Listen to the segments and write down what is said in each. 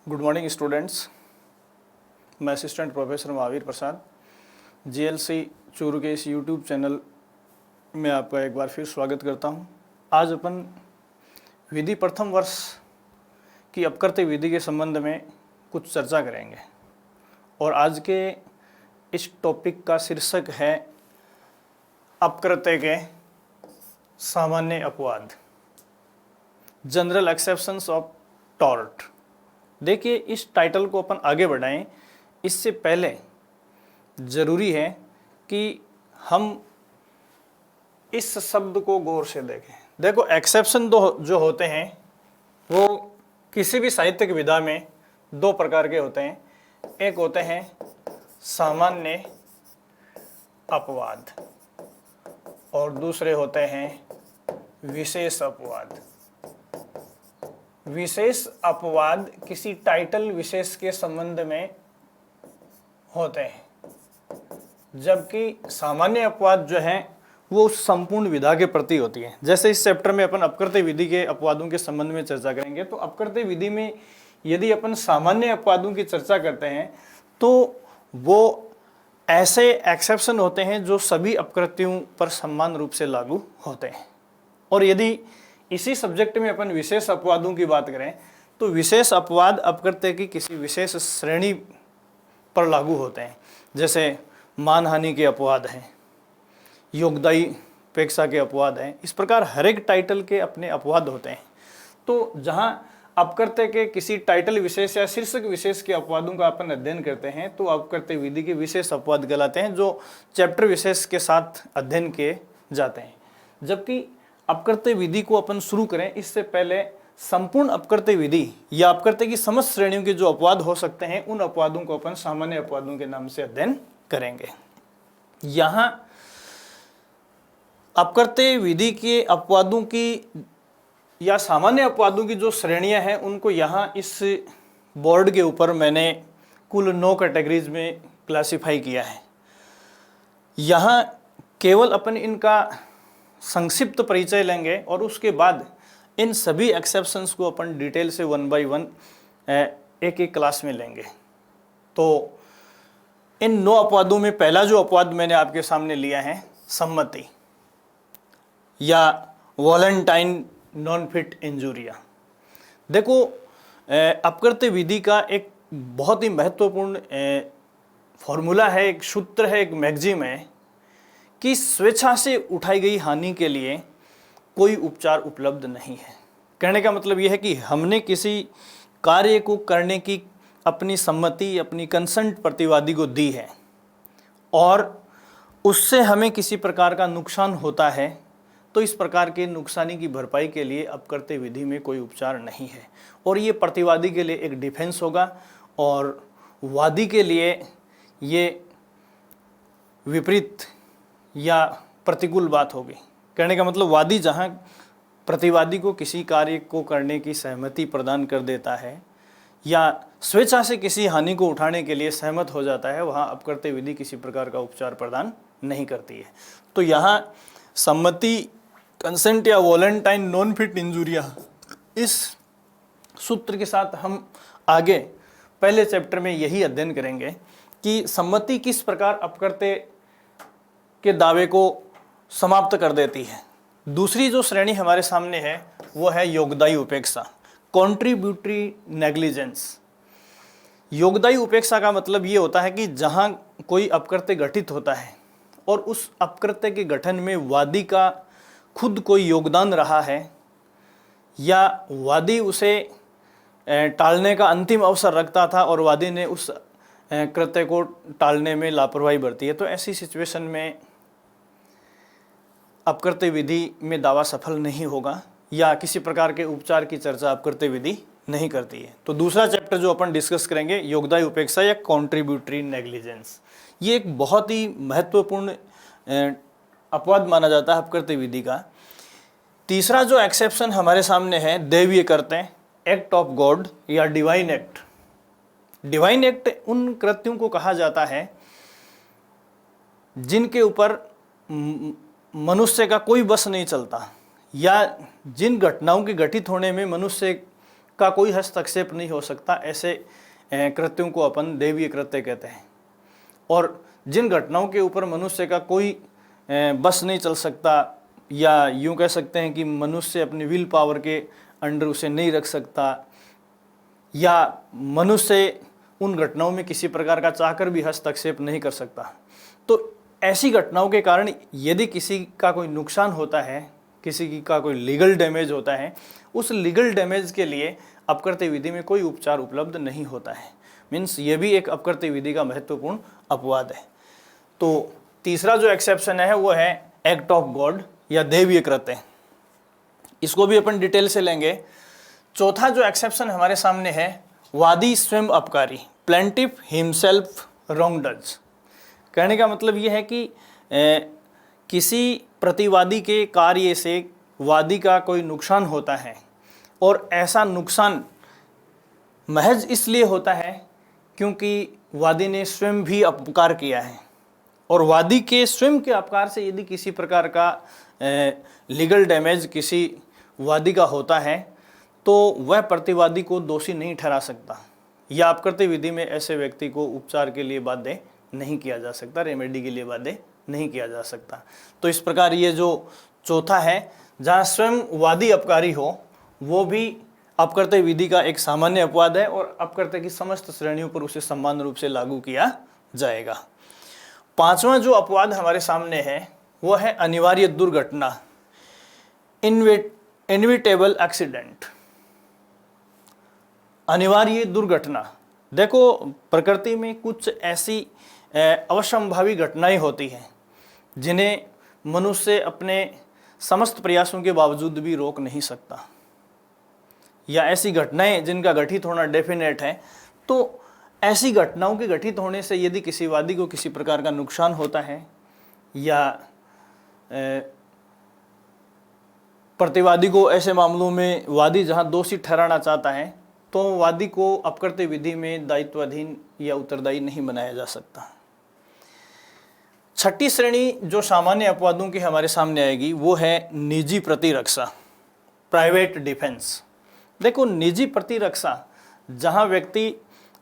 Good morning students. मैं assistant professor Mahavir Prasad GLC Churu के इस यूट्यूब चैनल में आपका एक बार फिर स्वागत करता हूं। आज अपन विधि प्रथम वर्ष की अपकृत्य विधि के संबंध में कुछ चर्चा करेंगे और आज के इस टॉपिक का शीर्षक है अपकृत्य के सामान्य अपवाद, जनरल एक्सेप्शंस ऑफ टॉर्ट। देखिए, इस टाइटल को अपन आगे बढ़ाएं इससे पहले ज़रूरी है कि हम इस शब्द को गौर से देखें। देखो, एक्सेप्शन जो होते हैं वो किसी भी साहित्यिक विधा में दो प्रकार के होते हैं। एक होते हैं सामान्य अपवाद और दूसरे होते हैं विशेष अपवाद। विशेष अपवाद किसी टाइटल विशेष के संबंध में होते हैं, जबकि सामान्य अपवाद जो है वो संपूर्ण विधा के प्रति होती है। जैसे इस चैप्टर में अपन अपकृत्य विधि के अपवादों के संबंध में चर्चा करेंगे, तो अपकृत्य विधि में यदि अपन सामान्य अपवादों की चर्चा करते हैं तो वो ऐसे एक्सेप्शन होते हैं जो सभी अपकृत्यों पर समान रूप से लागू होते हैं। और यदि इसी सब्जेक्ट में अपन विशेष अपवादों की बात करें तो विशेष अपवाद अपकृत्य की किसी विशेष श्रेणी पर लागू होते हैं। जैसे मानहानि के अपवाद हैं, योगदायी उपेक्षा के अपवाद हैं। इस प्रकार हर एक टाइटल के अपने अपवाद होते हैं। तो जहां अपकृत्य के किसी टाइटल विशेष या शीर्षक विशेष के अपवादों का अपन अध्ययन करते हैं तो अपकृत्य विधि के विशेष अपवाद कहलाते हैं, जो चैप्टर विशेष के साथ अध्ययन किए जाते हैं। जबकि अपकृत्य विधि को अपन शुरू करें इससे पहले संपूर्ण अपकृत्य विधि या अपकृत्य की समस्त श्रेणियों के जो अपवाद हो सकते हैं उन अपवादों को अपन सामान्य अपवादों के नाम से अध्ययन करेंगे। यहां अपकृत्य विधि के अपवादों की या सामान्य अपवादों की जो श्रेणियां हैं उनको यहां इस बोर्ड के ऊपर मैंने कुल 9 कैटेगरीज में क्लासिफाई किया है। यहां केवल अपन इनका संक्षिप्त परिचय लेंगे और उसके बाद इन सभी एक्सेप्शंस को अपन डिटेल से 1 बाय 1 एक एक क्लास में लेंगे। तो इन 9 अपवादों में पहला जो अपवाद मैंने आपके सामने लिया है सम्मति या वॉलेंटाइन नॉन फिट इंजुरिया। देखो, अपकृत्य विधि का एक बहुत ही महत्वपूर्ण फॉर्मूला है, एक सूत्र है, एक मैगजीम है कि स्वेच्छा से उठाई गई हानि के लिए कोई उपचार उपलब्ध नहीं है। कहने का मतलब यह है कि हमने किसी कार्य को करने की अपनी सम्मति, अपनी कंसेंट प्रतिवादी को दी है और उससे हमें किसी प्रकार का नुकसान होता है, तो इस प्रकार के नुकसानी की भरपाई के लिए अपकृत्य विधि में कोई उपचार नहीं है। और ये प्रतिवादी के लिए एक डिफेंस होगा और वादी के लिए ये विपरीत या प्रतिकूल बात होगी। कहने का मतलब वादी जहां प्रतिवादी को किसी कार्य को करने की सहमति प्रदान कर देता है या स्वेच्छा से किसी हानि को उठाने के लिए सहमत हो जाता है, वहां अपकृत्य विधि किसी प्रकार का उपचार प्रदान नहीं करती है। तो यहाँ सम्मति, कंसेंट या वॉलेंटाइन नॉन फिट इंजुरिया, इस सूत्र के साथ हम आगे पहले चैप्टर में यही अध्ययन करेंगे कि सम्मति किस प्रकार अपकृत्य के दावे को समाप्त कर देती है। दूसरी जो श्रेणी हमारे सामने है वो है योगदायी उपेक्षा, कॉन्ट्रीब्यूटरी नेग्लिजेंस। योगदायी उपेक्षा का मतलब ये होता है कि जहां कोई अपकृत्य घटित होता है और उस अपकृत्य के गठन में वादी का खुद कोई योगदान रहा है या वादी उसे टालने का अंतिम अवसर रखता था और वादी ने उस कृत्य को टालने में लापरवाही बरती है, तो ऐसी सिचुएशन में अपकृत्य विधि में दावा सफल नहीं होगा या किसी प्रकार के उपचार की चर्चा अपकृत्य विधि नहीं करती है। तो दूसरा चैप्टर जो अपन डिस्कस करेंगे, योगदायी उपेक्षा या कॉन्ट्रीब्यूटरी नेग्लिजेंस, ये एक बहुत ही महत्वपूर्ण अपवाद माना जाता है अपकृत्य विधि का। तीसरा जो एक्सेप्शन हमारे सामने है, दैवीय कर्तव्य, एक्ट ऑफ गॉड या डिवाइन एक्ट। डिवाइन एक्ट उन कृत्यों को कहा जाता है जिनके ऊपर मनुष्य का कोई बस नहीं चलता या जिन घटनाओं के घटित होने में मनुष्य का कोई हस्तक्षेप नहीं हो सकता, ऐसे कृत्यों को अपन दैवीय कृत्य कहते हैं। और जिन घटनाओं के ऊपर मनुष्य का कोई बस नहीं चल सकता, या यूं कह सकते हैं कि मनुष्य अपनी विल पावर के अंडर उसे नहीं रख सकता, या मनुष्य उन घटनाओं में किसी प्रकार का चाहकर भी हस्तक्षेप नहीं कर सकता, तो ऐसी घटनाओं के कारण यदि किसी का कोई नुकसान होता है, किसी का कोई लीगल डैमेज होता है, उस लीगल डैमेज के लिए अपकृत्य विधि में कोई उपचार उपलब्ध नहीं होता है। मीन्स ये भी एक अपकृत्य विधि का महत्वपूर्ण अपवाद है। तो तीसरा जो एक्सेप्शन है वो है एक्ट ऑफ गॉड या दैवीय कृत्य, इसको भी अपन डिटेल से लेंगे। चौथा जो एक्सेप्शन हमारे सामने है, वादी स्वयं अपकारी, प्लेंटिफ हिमसेल्फ रॉन्ग डज। कहने का मतलब ये है कि किसी प्रतिवादी के कार्य से वादी का कोई नुकसान होता है, और ऐसा नुकसान महज इसलिए होता है क्योंकि वादी ने स्वयं भी अपकार किया है, और वादी के स्वयं के अपकार से यदि किसी प्रकार का लीगल डैमेज किसी वादी का होता है तो वह प्रतिवादी को दोषी नहीं ठहरा सकता, या अपकृत्य विधि में ऐसे व्यक्ति को उपचार के लिए बाध्य नहीं किया जा सकता, रेमेडी के लिए बाध्य नहीं किया जा सकता। तो इस प्रकार ये जो चौथा है, जहाँ स्वयं वादी अपकारी हो, वो भी अपकृत्य विधि का एक सामान्य अपवाद है, और अपकृत्य की समस्त श्रेणियों पर उसे समान रूप से लागू किया जाएगा। पांचवा जो अपवाद हमारे सामने है वो है अनिवार्य दुर्घटना, इनविटेबल एक्सीडेंट। अनिवार्य दुर्घटना, देखो प्रकृति में कुछ ऐसी अवश्यंभावी घटनाएं होती हैं जिन्हें मनुष्य अपने समस्त प्रयासों के बावजूद भी रोक नहीं सकता, या ऐसी घटनाएं जिनका घटित होना डेफिनेट है। तो ऐसी घटनाओं के घटित होने से यदि किसी वादी को किसी प्रकार का नुकसान होता है, या प्रतिवादी को ऐसे मामलों में वादी जहां दोषी ठहराना चाहता है, तो वादी को अपकृत्य विधि में दायित्वाधीन या उत्तरदायी नहीं बनाया जा सकता। छठी श्रेणी जो सामान्य अपवादों की हमारे सामने आएगी वो है निजी प्रतिरक्षा, प्राइवेट डिफेंस। देखो निजी प्रतिरक्षा, जहां व्यक्ति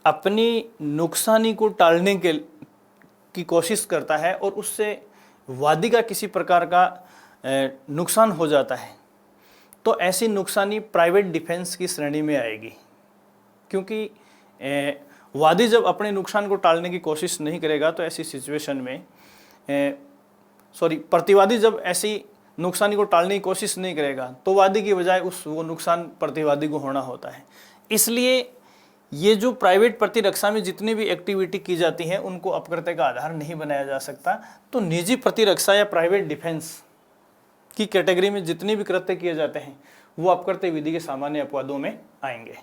अपनी नुकसानी को टालने की कोशिश करता है और उससे वादी का किसी प्रकार का नुकसान हो जाता है, तो ऐसी नुकसानी प्राइवेट डिफेंस की श्रेणी में आएगी, क्योंकि वादी जब अपने नुकसान को टालने की कोशिश नहीं करेगा तो ऐसी सिचुएशन में प्रतिवादी जब ऐसी नुकसानी को टालने की कोशिश नहीं करेगा तो वादी की बजाय वो नुकसान प्रतिवादी को होना होता है। इसलिए ये जो प्राइवेट प्रतिरक्षा में जितनी भी एक्टिविटी की जाती है उनको अपकृत्य का आधार नहीं बनाया जा सकता। तो निजी प्रतिरक्षा या प्राइवेट डिफेंस की कैटेगरी में जितने भी कृत्य किए जाते हैं वो अपकृत्य विधि के सामान्य अपवादों में आएंगे।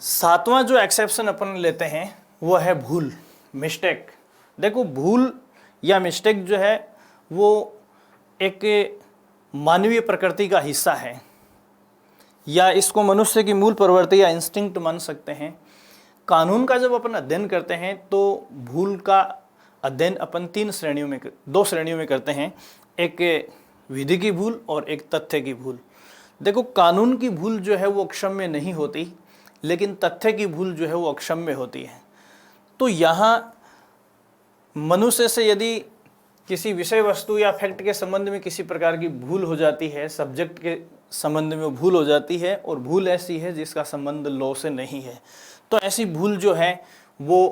सातवां जो एक्सेप्शन अपन लेते हैं वो है भूल, मिस्टेक। देखो भूल या मिस्टेक जो है वो एक मानवीय प्रकृति का हिस्सा है, या इसको मनुष्य की मूल प्रवृत्ति या इंस्टिंक्ट मान सकते हैं। कानून का जब अपन अध्ययन करते हैं तो भूल का अध्ययन अपन दो श्रेणियों में करते हैं, एक विधि की भूल और एक तथ्य की भूल। देखो कानून की भूल जो है वो अक्षम्य नहीं होती, लेकिन तथ्य की भूल जो है वो अक्षम्य होती है। तो यहाँ मनुष्य से यदि किसी विषय वस्तु या फैक्ट के संबंध में किसी प्रकार की भूल हो जाती है, सब्जेक्ट के संबंध में भूल हो जाती है, और भूल ऐसी है जिसका संबंध लॉ से नहीं है, तो ऐसी भूल जो है वो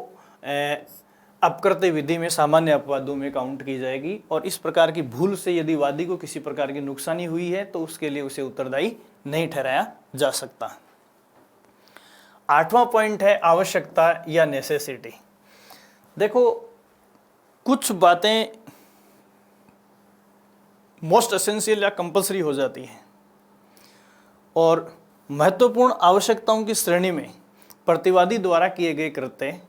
अपकृत्य विधि में सामान्य अपवादों में काउंट की जाएगी। और इस प्रकार की भूल से यदि वादी को किसी प्रकार की नुकसानी हुई है तो उसके लिए उसे उत्तरदायी नहीं ठहराया जा सकता। आठवां पॉइंट है आवश्यकता या नेसेसिटी। देखो कुछ बातें मोस्ट एसेंशियल या कंपलसरी हो जाती हैं, और महत्वपूर्ण आवश्यकताओं की श्रेणी में प्रतिवादी द्वारा किए गए कृत्य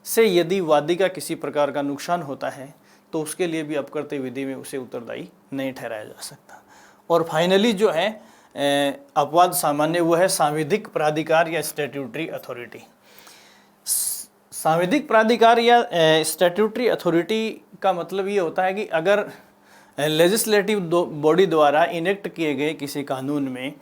से यदि वादी का किसी प्रकार का नुकसान होता है तो उसके लिए भी अपकृत्य विधि में उसे उत्तरदायी नहीं ठहराया जा सकता। और फाइनली जो है अपवाद सामान्य वो है सांविधिक प्राधिकार या स्टैट्यूटरी अथॉरिटी। सांविधिक प्राधिकार या स्टैट्यूटरी अथॉरिटी का मतलब ये होता है कि अगर लेजिस्लेटिव बॉडी द्वारा इनेक्ट किए गए किसी कानून में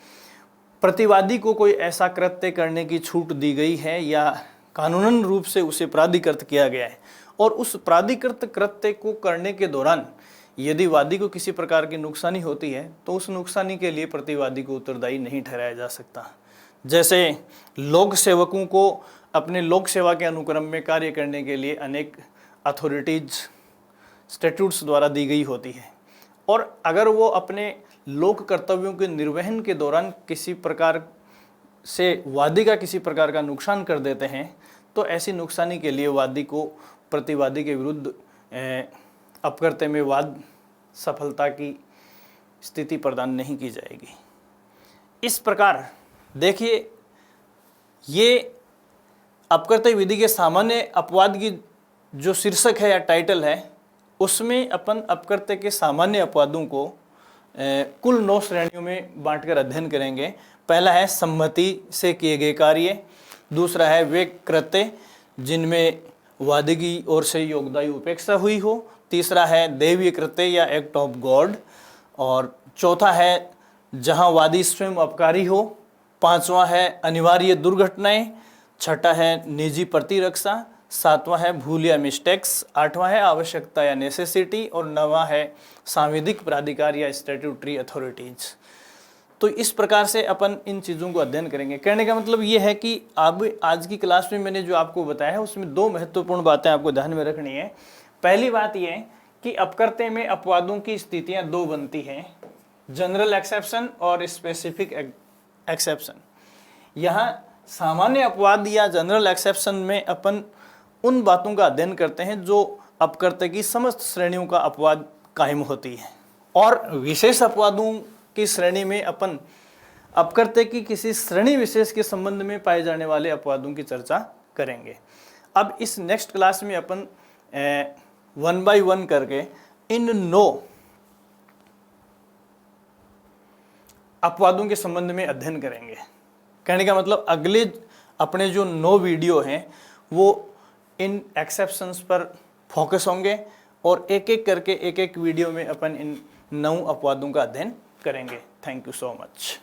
प्रतिवादी को कोई ऐसा कृत्य करने की छूट दी गई है या कानूनन रूप से उसे प्राधिकृत किया गया है, और उस प्राधिकृत कृत्य को करने के दौरान यदि वादी को किसी प्रकार की नुकसानी होती है तो उस नुकसानी के लिए प्रतिवादी को उत्तरदायी नहीं ठहराया जा सकता। जैसे लोक सेवकों को अपने लोक सेवा के अनुक्रम में कार्य करने के लिए अनेक अथॉरिटीज स्टैट्यूट्स द्वारा दी गई होती है, और अगर वो अपने लोक कर्तव्यों के निर्वहन के दौरान किसी प्रकार से वादी का किसी प्रकार का नुकसान कर देते हैं तो ऐसी नुकसानी के लिए वादी को प्रतिवादी के विरुद्ध अपकृत्य में वाद सफलता की स्थिति प्रदान नहीं की जाएगी। इस प्रकार देखिए, ये अपकृत्य विधि के सामान्य अपवाद की जो शीर्षक है या टाइटल है, उसमें अपन अपकृत्य के सामान्य अपवादों को कुल 9 श्रेणियों में बांटकर अध्ययन करेंगे। पहला है सम्मति से किए गए कार्य, दूसरा है वे कृत्य जिनमें वादी की ओर से योगदायी उपेक्षा हुई हो, तीसरा है दैवीय कृत्य या एक्ट ऑफ गॉड, और चौथा है जहां वादी स्वयं अपकारी हो, पांचवा है अनिवार्य दुर्घटनाएं, छठा है निजी प्रतिरक्षा, सातवां है भूल या मिस्टेक्स, आठवां है आवश्यकता या नेसेसिटी, और नौवां है सांविधिक प्राधिकार या स्टैट्यूटरी अथॉरिटीज। तो इस प्रकार से अपन इन चीज़ों को अध्ययन करेंगे। कहने का मतलब ये है कि अब आज की क्लास में मैंने जो आपको बताया है उसमें 2 महत्वपूर्ण बातें आपको ध्यान में रखनी है। पहली बात यह है कि अपकृत्य में अपवादों की स्थितियां 2 बनती हैं, जनरल एक्सेप्शन और स्पेसिफिक एक्सेप्शन। यहाँ सामान्य अपवाद या जनरल एक्सेप्शन में अपन उन बातों का अध्ययन करते हैं जो अपकृत्य की समस्त श्रेणियों का अपवाद कायम होती है, और विशेष अपवादों की श्रेणी में अपन अपकृत्य की किसी श्रेणी विशेष के संबंध में पाए जाने वाले अपवादों की चर्चा करेंगे। अब इस नेक्स्ट क्लास में अपन 1 by 1 करके इन 9 अपवादों के संबंध में अध्ययन करेंगे। कहने का मतलब अगले अपने जो 9 वीडियो हैं वो इन एक्सेप्शंस पर फोकस होंगे, और एक एक करके एक एक वीडियो में अपन इन 9 अपवादों का अध्ययन करेंगे। Thank you so much.